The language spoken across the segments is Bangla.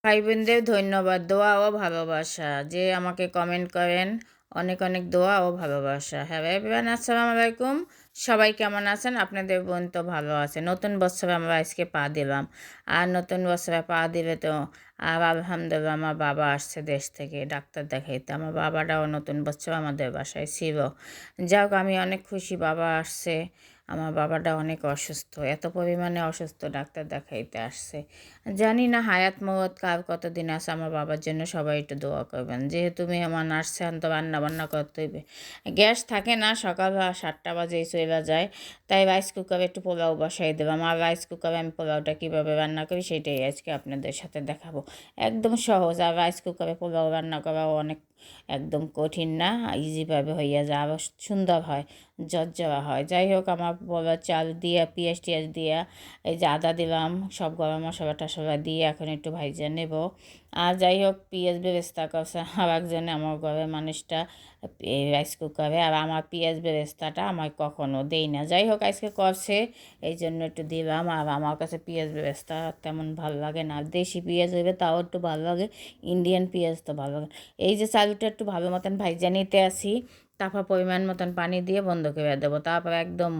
ভাই বোনদের ধন্যবাদ, দোয়া ও ভালোবাসা যে আমাকে কমেন্ট করেন। অনেক অনেক দোয়া ও ভালোবাসা। হ্যাঁ এভরিওয়ান, আসসালামু আলাইকুম। সবাই কেমন আছেন? আপনাদের বোন তো ভালো আছে। নতুন বছরে আমরা আজকে পা দিলাম, আর নতুন বছরে পা দিলে তো আর আলহামদুলিল্লাহ আমার বাবা আসছে দেশ থেকে ডাক্তার দেখাইতে। আমার বাবাটাও নতুন বছর আমাদের বাসায় ছিল। যাক, আমি অনেক খুশি বাবা আসছে। আমার বাবাটা অনেক অসুস্থ, এত পরিমাণে অসুস্থ, ডাক্তার দেখাইতে আসছে। জানি না হায়াত মওত কার কতদিন আছে। আমার বাবার জন্য সবাই একটু দোয়া করবেন, যেহেতু মেহমান আসছেন তো রান্না বান্না করতে হইবে। গ্যাস থাকে না, সকাল 7টা বাজেই চলে যায়। তাই রাইস কুকারে একটু পোলাও বসাই দিলাম। আর রাইস কুকারে আমি পোলাওটা কীভাবে রান্না করি সেটাই আজকে আপনাদের সাথে দেখাবো। একদম সহজ। আর রাইস কুকারে পোলাও রান্না করাও অনেক একদম কঠিন না, ইজিভাবে হইয়া যায়, আরও সুন্দর হয়, জর্জরা হয়। যাই হোক, আমার পোলাও চাল দিয়ে পেঁয়াজ টিয়াজ দিয়ে এই যে আদা দিলাম, সব গরম মশলা টশলা দিয়ে এখন একটু ভাইজা নেব। আর যাই হোক, পেঁয়াজ বেরেস্তা করছে আর একজনে আমার ঘরের মানুষটা এই রাইস কুকারে, আর আমার পেঁয়াজ বেরেস্তাটা আমার কখনো দেই না। যাই হোক, আজকে করছে এই জন্য একটু দিলাম। আর আমার কাছে পেঁয়াজ বেরেস্তা তেমন ভালো লাগে না, দেশি পেঁয়াজ হইবে তাও একটু ভালো লাগে, ইন্ডিয়ান পেঁয়াজ তো ভালো লাগে। এই যে চালটা একটু ভালো মতন ভাইজা নিতে আসি, তারপর পরিমাণ মতন পানি দিয়ে বন্ধ করে দেবো। তারপর একদম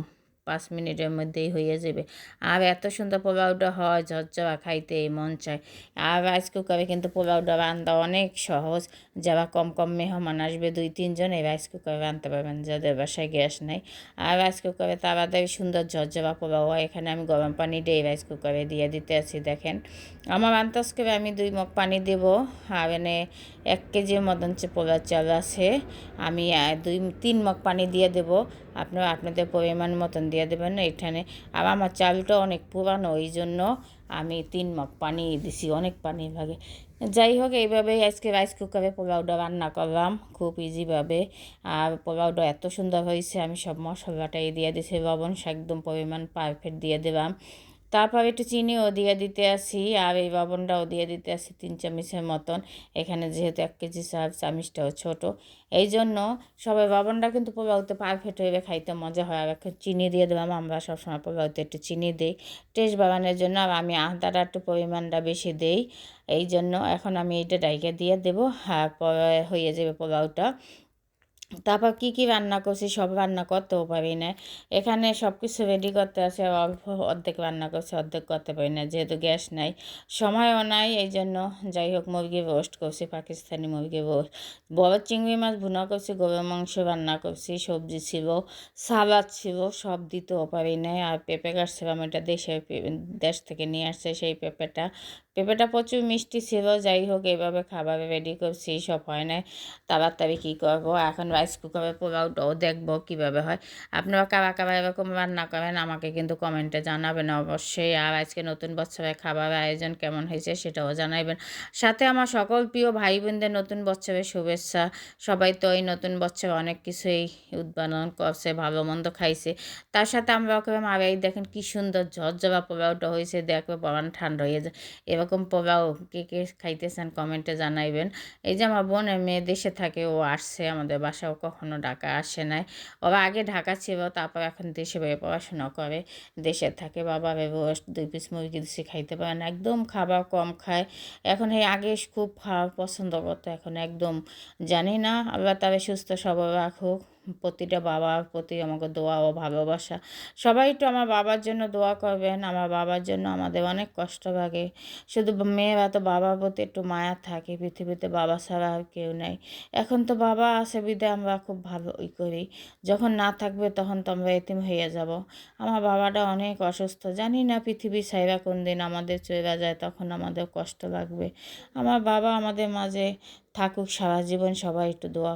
5 মিনিটের মধ্যেই হয়ে যাবে। আর এত সুন্দর পোলাওটা হয়, ঝরঝরা, খাইতে মন চায়। আর রাইস কুকারে কিন্তু পোলাওটা রান্না অনেক সহজ। যারা কম কম মেহমান আসবে 2-3 জন, এই রাইস কুকারে রাঁধতে পারবেন যাদের বাসায় গ্যাস নেই। আর রাইস কুকারে তাড়াতাড়ি সুন্দর ঝরঝরা পোলাও হয়। এখানে আমি গরম পানি দিয়ে রাইস কুকারে দিয়ে দিতে আছি। দেখেন, আমার আন্দাজ করে আমি 2 মগ পানি দেব। আর এনে 1 কেজির মতন পোলাও চাল আছে, আমি 2-3 মগ পানি দিয়ে দেব। আপনারা আপনাদের পরিমাণ মতন দিয়ে দেবেন এখানে। আর আমার চালটা অনেক পুরানো, ওই জন্য আমি 3 মগ পানি দিছি, অনেক পানি লাগে। যাই হোক, এইভাবেই আজকে রাইস কুকারে পোলাওটা রান্না করলাম খুব ইজিভাবে। আর পোলাওটা এত সুন্দর হয়েছে, আমি সব মশলাটাই দিয়ে দিছি, লবণ একদম পরিমাণ পারফেক্ট দিয়ে দিলাম। তারপর একটু চিনিও দিয়ে দিতে আসি, আর এই লবণটাও দিয়ে দিতে আসি 3 চামচের মতন। এখানে যেহেতু 1 কেজি চাল, চামচটাও ছোট, এই জন্য সবাই লবণটা কিন্তু পোলাওতে পারফেক্ট হইবে, খাইতে মজা হয়। আর একটু চিনি দিয়ে দিলাম, আমরা সবসময় পোলাওতে একটু চিনি দিই টেস্ট বাড়ানোর জন্য। আর আমি আদাটা একটু পরিমাণটা বেশি দিই, এই জন্য। এখন আমি এইটা ডাইকা দিয়ে দেবো, আর পরে হয়ে যাবে পোলাওটা। তারপর কি কি রান্না করছি, সব রান্না করতেও পারি না। এখানে সব কিছু রেডি করতে আছে, অল্প অর্ধেক রান্না করছি, অর্ধেক করতে পারি না, যেহেতু গ্যাস নাই, সময়ও নাই, এই জন্য। যাই হোক, মুরগি রোস্ট করছি, পাকিস্তানি মুরগি রোস্ট, বড় চিংড়ি মাছ ভুনা করছি, গরুর মাংস রান্না করছি, সবজি ছিল, সালাদ ছিল, সব দিতেও পারি না। আর পেঁপে কাটছিলাম, এটা দেশ থেকে নিয়ে আসছে সেই পেঁপেটা। পেঁপেটা প্রচুর মিষ্টি ছিল। যাই হোক, এইভাবে খাবার রেডি করছি, সব হয় না, তাড়াতাড়ি কী করবো। এখন রাইস কুকারে পোলাওটাও দেখবো কীভাবে হয়। আপনারা কারা কারা এরকম রান্না করেন আমাকে কিন্তু কমেন্টে জানাবেন অবশ্যই। আর আজকে নতুন বছরের খাবার আয়োজন কেমন হয়েছে সেটাও জানাবেন। সাথে আমার সকল প্রিয় ভাই বোনদের নতুন বছরের শুভেচ্ছা। সবাই তো এই নতুন বছরে অনেক কিছুই উদ্ভাবন করছে, ভালো মন্দ খাইছে। তার সাথে আমরা ওকে আর এই দেখেন কী সুন্দর ঝরঝরা পোলাওটা হয়েছে, দেখবে পরান ঠান্ডা হয়ে যায়। এরকম পোলাও কে কে খাইতেছেন কমেন্টে জানাইবেন। এই যে আমার বোনের মেয়ে দেশে থাকে, ও আসছে আমাদের বাসাও, কখনো ঢাকা আসে নাই। ওরা আগে ঢাকা ছিল, তারপর এখন দেশে বয়ে পড়াশোনা করে, দেশে থাকে। বাবা রোস্ট 2 পিস মুরগি দিচ্ছে, খাইতে পারে না, একদম খাবার কম খায় এখন। এই আগে খুব খাওয়া পছন্দ করতো, এখন একদম। জানি না, আল্লাহ তাদের সুস্থ সবল রাখুক। প্রতিটা বাবার প্রতি আমাকে দোয়া ও ভালোবাসা। সবাই একটু আমার বাবার জন্য দোয়া করবেন। আমার বাবার জন্য আমাদের অনেক কষ্ট লাগে। শুধু মেয়েরা তো বাবার প্রতি একটু মায়া থাকে, পৃথিবীতে বাবা ছাড়া আর কেউ নাই। এখন তো বাবা আছে বিধায় আমরা খুব ভালো করি, যখন না থাকবে তখন তো আমরা এতিম হয়ে যাব। আমার বাবাটা অনেক অসুস্থ, জানি না পৃথিবী ছাইরা কোন দিন আমাদের চলে যায়, তখন আমাদের কষ্ট লাগবে। আমার বাবা আমাদের মাঝে থাকুক সারা জীবন, সবাই একটু দোয়া